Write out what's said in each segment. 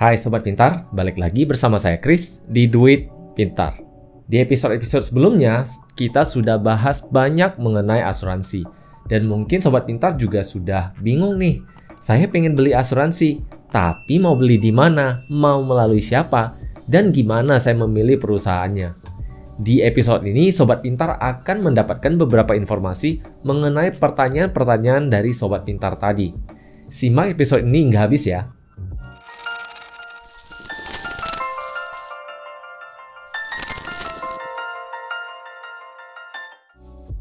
Hai Sobat Pintar, balik lagi bersama saya Chris di Duit Pintar. Di episode-episode sebelumnya, kita sudah bahas banyak mengenai asuransi. Dan mungkin Sobat Pintar juga sudah bingung nih. Saya pengen beli asuransi, tapi mau beli di mana, mau melalui siapa, dan gimana saya memilih perusahaannya. Di episode ini, Sobat Pintar akan mendapatkan beberapa informasi mengenai pertanyaan-pertanyaan dari Sobat Pintar tadi. Simak episode ini hingga habis ya.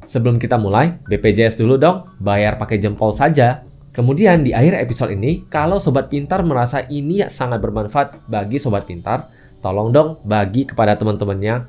Sebelum kita mulai, BPJS dulu dong, bayar pakai jempol saja. Kemudian di akhir episode ini, kalau Sobat Pintar merasa ini sangat bermanfaat bagi Sobat Pintar, tolong dong bagi kepada teman-temannya.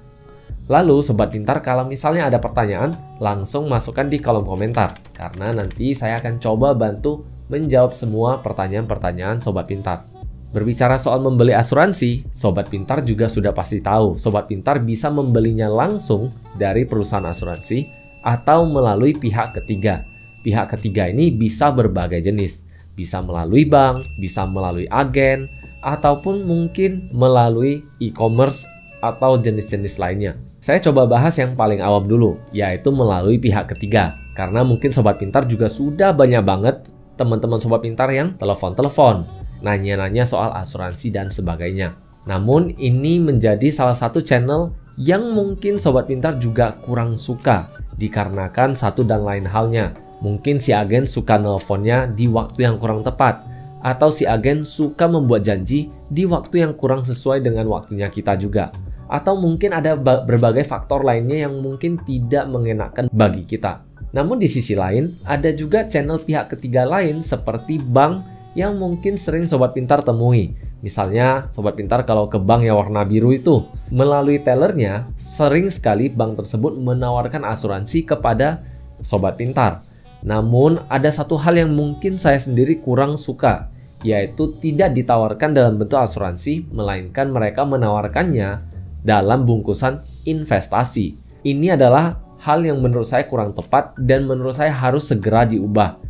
Lalu Sobat Pintar kalau misalnya ada pertanyaan, langsung masukkan di kolom komentar. Karena nanti saya akan coba bantu menjawab semua pertanyaan-pertanyaan Sobat Pintar. Berbicara soal membeli asuransi, Sobat Pintar juga sudah pasti tahu Sobat Pintar bisa membelinya langsung dari perusahaan asuransi atau melalui pihak ketiga. Pihak ketiga ini bisa berbagai jenis. Bisa melalui bank, bisa melalui agen, ataupun mungkin melalui e-commerce atau jenis-jenis lainnya. Saya coba bahas yang paling awam dulu, yaitu melalui pihak ketiga. Karena mungkin Sobat Pintar juga sudah banyak banget teman-teman Sobat Pintar yang telepon-telepon, nanya-nanya soal asuransi dan sebagainya. Namun ini menjadi salah satu channel yang mungkin Sobat Pintar juga kurang suka, dikarenakan satu dan lain halnya. Mungkin si agen suka nelponnya di waktu yang kurang tepat, atau si agen suka membuat janji di waktu yang kurang sesuai dengan waktunya kita juga. Atau mungkin ada berbagai faktor lainnya yang mungkin tidak mengenakan bagi kita. Namun di sisi lain, ada juga channel pihak ketiga lain seperti bank yang mungkin sering Sobat Pintar temui. Misalnya, Sobat Pintar kalau ke bank yang warna biru itu, melalui tellernya, sering sekali bank tersebut menawarkan asuransi kepada Sobat Pintar. Namun, ada satu hal yang mungkin saya sendiri kurang suka, yaitu tidak ditawarkan dalam bentuk asuransi, melainkan mereka menawarkannya dalam bungkusan investasi. Ini adalah hal yang menurut saya kurang tepat dan menurut saya harus segera diubah.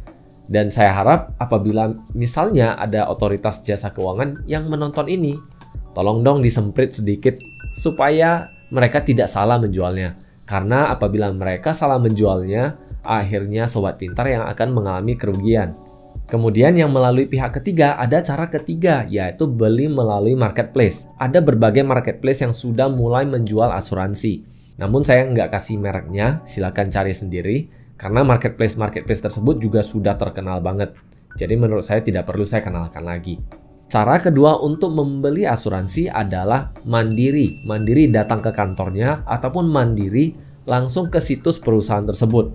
Dan saya harap apabila misalnya ada otoritas jasa keuangan yang menonton ini, tolong dong disemprit sedikit supaya mereka tidak salah menjualnya. Karena apabila mereka salah menjualnya, akhirnya Sobat Pintar yang akan mengalami kerugian. Kemudian yang melalui pihak ketiga, ada cara ketiga, yaitu beli melalui marketplace. Ada berbagai marketplace yang sudah mulai menjual asuransi. Namun saya nggak kasih mereknya, silakan cari sendiri. Karena marketplace tersebut juga sudah terkenal banget. Jadi menurut saya tidak perlu saya kenalkan lagi. Cara kedua untuk membeli asuransi adalah mandiri. Mandiri datang ke kantornya ataupun mandiri langsung ke situs perusahaan tersebut.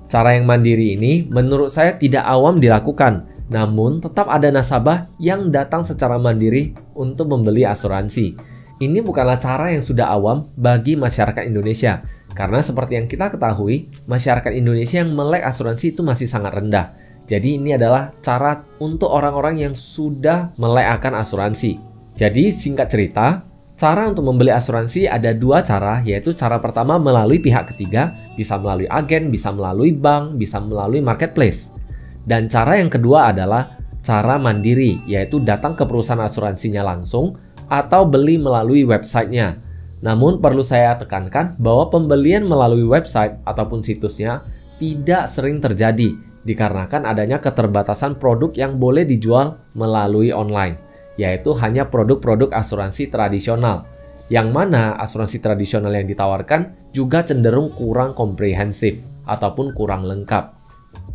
Cara yang mandiri ini menurut saya tidak awam dilakukan. Namun tetap ada nasabah yang datang secara mandiri untuk membeli asuransi. Ini bukanlah cara yang sudah awam bagi masyarakat Indonesia. Karena seperti yang kita ketahui, masyarakat Indonesia yang melek asuransi itu masih sangat rendah. Jadi ini adalah cara untuk orang-orang yang sudah melek akan asuransi. Jadi singkat cerita, cara untuk membeli asuransi ada dua cara, yaitu cara pertama melalui pihak ketiga, bisa melalui agen, bisa melalui bank, bisa melalui marketplace. Dan cara yang kedua adalah cara mandiri, yaitu datang ke perusahaan asuransinya langsung atau beli melalui websitenya. Namun perlu saya tekankan bahwa pembelian melalui website ataupun situsnya tidak sering terjadi dikarenakan adanya keterbatasan produk yang boleh dijual melalui online, yaitu hanya produk-produk asuransi tradisional, yang mana asuransi tradisional yang ditawarkan juga cenderung kurang komprehensif ataupun kurang lengkap.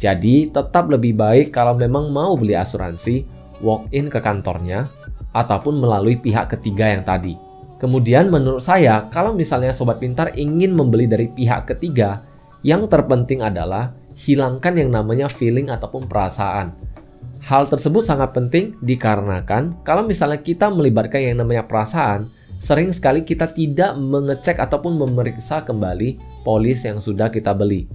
Jadi tetap lebih baik kalau memang mau beli asuransi, walk in ke kantornya ataupun melalui pihak ketiga yang tadi. Kemudian menurut saya, kalau misalnya Sobat Pintar ingin membeli dari pihak ketiga, yang terpenting adalah hilangkan yang namanya feeling ataupun perasaan. Hal tersebut sangat penting dikarenakan kalau misalnya kita melibatkan yang namanya perasaan, sering sekali kita tidak mengecek ataupun memeriksa kembali polis yang sudah kita beli.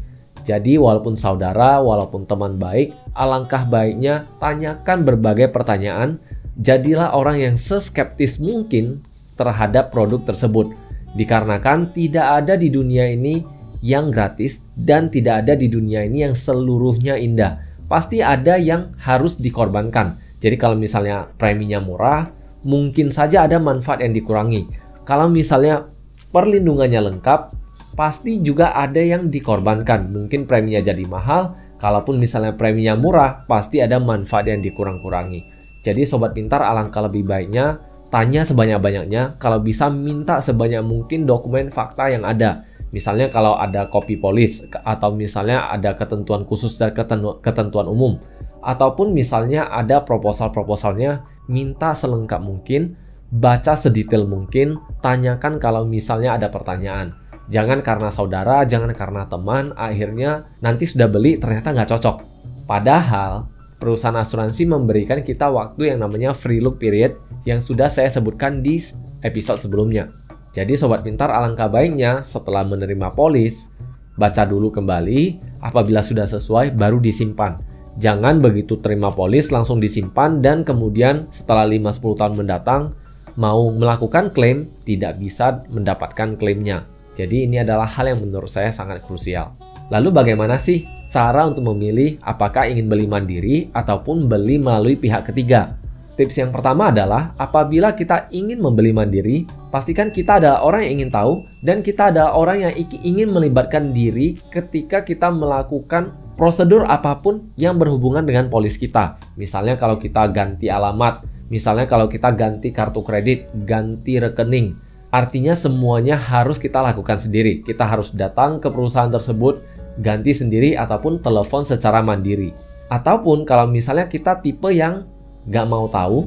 Jadi walaupun saudara, walaupun teman baik, alangkah baiknya tanyakan berbagai pertanyaan. Jadilah orang yang seskeptis mungkin terhadap produk tersebut, dikarenakan tidak ada di dunia ini yang gratis dan tidak ada di dunia ini yang seluruhnya indah. Pasti ada yang harus dikorbankan. Jadi kalau misalnya preminya murah, mungkin saja ada manfaat yang dikurangi. Kalau misalnya perlindungannya lengkap, pasti juga ada yang dikorbankan. Mungkin preminya jadi mahal, kalaupun misalnya preminya murah, pasti ada manfaat yang dikurang-kurangi. Jadi sobat pintar, alangkah lebih baiknya tanya sebanyak-banyaknya, kalau bisa minta sebanyak mungkin dokumen fakta yang ada. Misalnya kalau ada copy police, atau misalnya ada ketentuan khusus dan ketentuan umum, ataupun misalnya ada proposal-proposalnya, minta selengkap mungkin, baca sedetail mungkin, tanyakan kalau misalnya ada pertanyaan. Jangan karena saudara, jangan karena teman, akhirnya nanti sudah beli ternyata nggak cocok. Padahal perusahaan asuransi memberikan kita waktu yang namanya free look period yang sudah saya sebutkan di episode sebelumnya. Jadi sobat pintar, alangkah baiknya setelah menerima polis, baca dulu kembali, apabila sudah sesuai baru disimpan. Jangan begitu terima polis langsung disimpan dan kemudian setelah 5-10 tahun mendatang mau melakukan klaim tidak bisa mendapatkan klaimnya. Jadi ini adalah hal yang menurut saya sangat krusial. Lalu bagaimana sih cara untuk memilih apakah ingin beli mandiri ataupun beli melalui pihak ketiga? Tips yang pertama adalah apabila kita ingin membeli mandiri, pastikan kita adalah orang yang ingin tahu dan kita adalah orang yang ingin melibatkan diri ketika kita melakukan prosedur apapun yang berhubungan dengan polis kita. Misalnya kalau kita ganti alamat, misalnya kalau kita ganti kartu kredit, ganti rekening. Artinya semuanya harus kita lakukan sendiri. Kita harus datang ke perusahaan tersebut, ganti sendiri ataupun telepon secara mandiri. Ataupun kalau misalnya kita tipe yang nggak mau tahu,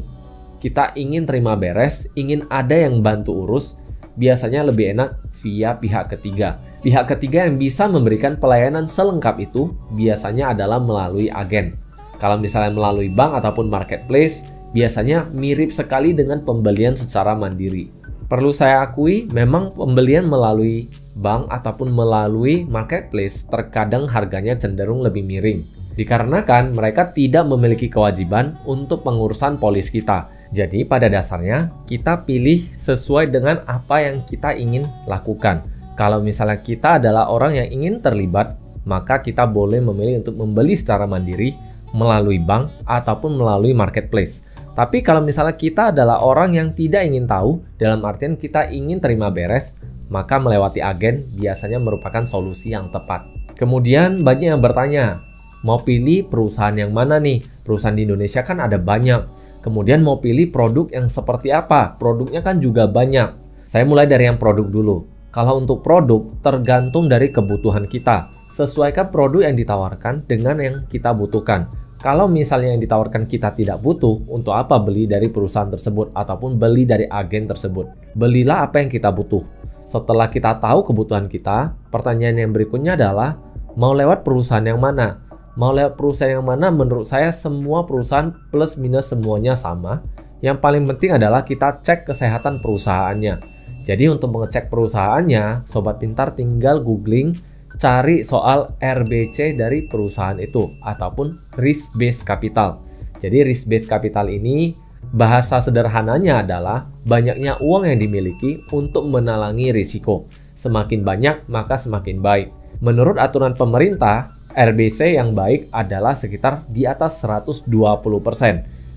kita ingin terima beres, ingin ada yang bantu urus, biasanya lebih enak via pihak ketiga. Pihak ketiga yang bisa memberikan pelayanan selengkap itu biasanya adalah melalui agen. Kalau misalnya melalui bank ataupun marketplace, biasanya mirip sekali dengan pembelian secara mandiri. Perlu saya akui, memang pembelian melalui bank ataupun melalui marketplace terkadang harganya cenderung lebih miring. Dikarenakan mereka tidak memiliki kewajiban untuk pengurusan polis kita. Jadi pada dasarnya kita pilih sesuai dengan apa yang kita ingin lakukan. Kalau misalnya kita adalah orang yang ingin terlibat, maka kita boleh memilih untuk membeli secara mandiri melalui bank ataupun melalui marketplace. Tapi kalau misalnya kita adalah orang yang tidak ingin tahu, dalam artian kita ingin terima beres, maka melewati agen biasanya merupakan solusi yang tepat. Kemudian banyak yang bertanya, mau pilih perusahaan yang mana nih? Perusahaan di Indonesia kan ada banyak. Kemudian mau pilih produk yang seperti apa? Produknya kan juga banyak. Saya mulai dari yang produk dulu. Kalau untuk produk, tergantung dari kebutuhan kita. Sesuaikan produk yang ditawarkan dengan yang kita butuhkan. Kalau misalnya yang ditawarkan kita tidak butuh, untuk apa beli dari perusahaan tersebut ataupun beli dari agen tersebut? Belilah apa yang kita butuh. Setelah kita tahu kebutuhan kita, pertanyaan yang berikutnya adalah, mau lewat perusahaan yang mana? Mau lewat perusahaan yang mana? Menurut saya semua perusahaan plus minus semuanya sama. Yang paling penting adalah kita cek kesehatan perusahaannya. Jadi untuk mengecek perusahaannya, sobat pintar tinggal googling, cari soal RBC dari perusahaan itu ataupun risk based capital. Jadi risk based capital ini bahasa sederhananya adalah banyaknya uang yang dimiliki untuk menalangi risiko. Semakin banyak maka semakin baik. Menurut aturan pemerintah, RBC yang baik adalah sekitar di atas 120%.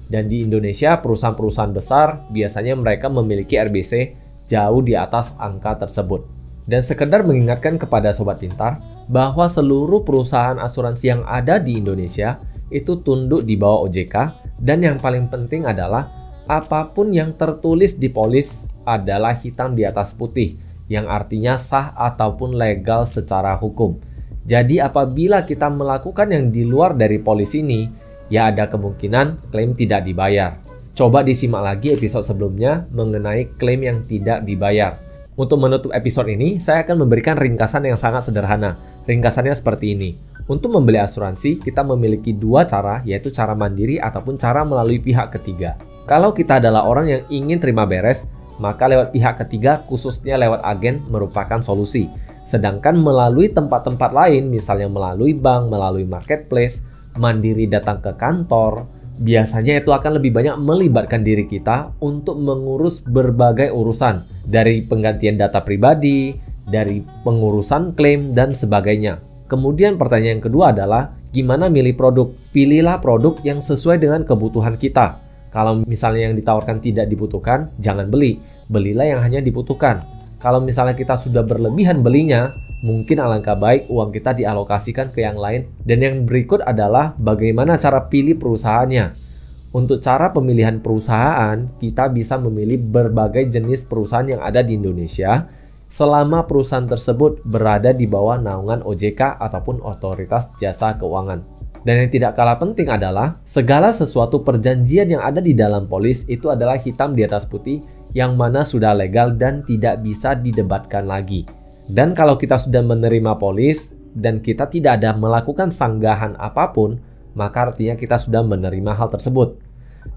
Dan di Indonesia perusahaan-perusahaan besar biasanya mereka memiliki RBC jauh di atas angka tersebut. Dan sekedar mengingatkan kepada sobat pintar bahwa seluruh perusahaan asuransi yang ada di Indonesia itu tunduk di bawah OJK, dan yang paling penting adalah apapun yang tertulis di polis adalah hitam di atas putih, yang artinya sah ataupun legal secara hukum. Jadi apabila kita melakukan yang di luar dari polis ini, ya ada kemungkinan klaim tidak dibayar. Coba disimak lagi episode sebelumnya mengenai klaim yang tidak dibayar. Untuk menutup episode ini, saya akan memberikan ringkasan yang sangat sederhana. Ringkasannya seperti ini. Untuk membeli asuransi, kita memiliki dua cara, yaitu cara mandiri ataupun cara melalui pihak ketiga. Kalau kita adalah orang yang ingin terima beres, maka lewat pihak ketiga, khususnya lewat agen, merupakan solusi. Sedangkan melalui tempat-tempat lain, misalnya melalui bank, melalui marketplace, mandiri datang ke kantor, biasanya itu akan lebih banyak melibatkan diri kita untuk mengurus berbagai urusan, dari penggantian data pribadi, dari pengurusan klaim, dan sebagainya. Kemudian pertanyaan yang kedua adalah, gimana milih produk? Pilihlah produk yang sesuai dengan kebutuhan kita. Kalau misalnya yang ditawarkan tidak dibutuhkan, jangan beli. Belilah yang hanya dibutuhkan. Kalau misalnya kita sudah berlebihan belinya, mungkin alangkah baik uang kita dialokasikan ke yang lain. Dan yang berikut adalah bagaimana cara pilih perusahaannya. Untuk cara pemilihan perusahaan, kita bisa memilih berbagai jenis perusahaan yang ada di Indonesia selama perusahaan tersebut berada di bawah naungan OJK ataupun Otoritas Jasa Keuangan. Dan yang tidak kalah penting adalah segala sesuatu perjanjian yang ada di dalam polis itu adalah hitam di atas putih yang mana sudah legal dan tidak bisa didebatkan lagi. Dan kalau kita sudah menerima polis dan kita tidak ada melakukan sanggahan apapun, maka artinya kita sudah menerima hal tersebut.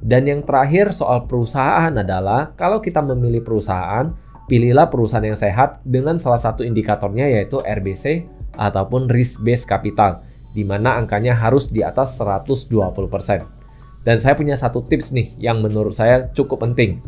Dan yang terakhir soal perusahaan adalah kalau kita memilih perusahaan, pilihlah perusahaan yang sehat dengan salah satu indikatornya yaitu RBC ataupun Risk Based Capital, di mana angkanya harus di atas 120%. Dan saya punya satu tips nih yang menurut saya cukup penting,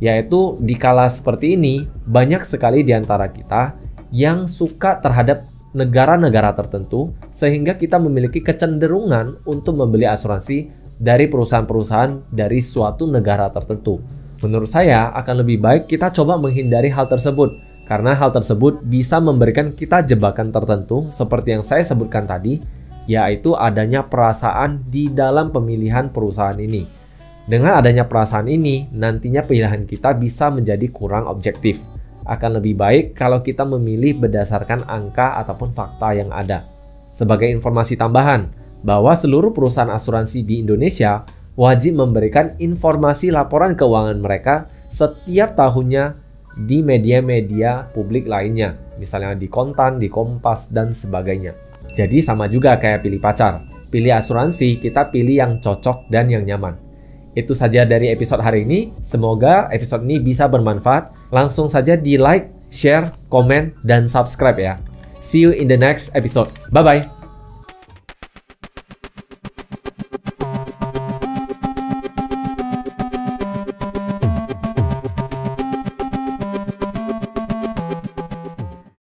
yaitu di kala seperti ini banyak sekali di antara kita yang suka terhadap negara-negara tertentu sehingga kita memiliki kecenderungan untuk membeli asuransi dari perusahaan-perusahaan dari suatu negara tertentu. Menurut saya akan lebih baik kita coba menghindari hal tersebut karena hal tersebut bisa memberikan kita jebakan tertentu seperti yang saya sebutkan tadi, yaitu adanya perasaan di dalam pemilihan perusahaan ini. Dengan adanya perasaan ini, nantinya pilihan kita bisa menjadi kurang objektif. Akan lebih baik kalau kita memilih berdasarkan angka ataupun fakta yang ada. Sebagai informasi tambahan, bahwa seluruh perusahaan asuransi di Indonesia wajib memberikan informasi laporan keuangan mereka setiap tahunnya di media-media publik lainnya, misalnya di Kontan, di Kompas, dan sebagainya. Jadi sama juga kayak pilih pacar. Pilih asuransi, kita pilih yang cocok dan yang nyaman. Itu saja dari episode hari ini. Semoga episode ini bisa bermanfaat. Langsung saja di like, share, komen, dan subscribe ya. See you in the next episode. Bye-bye.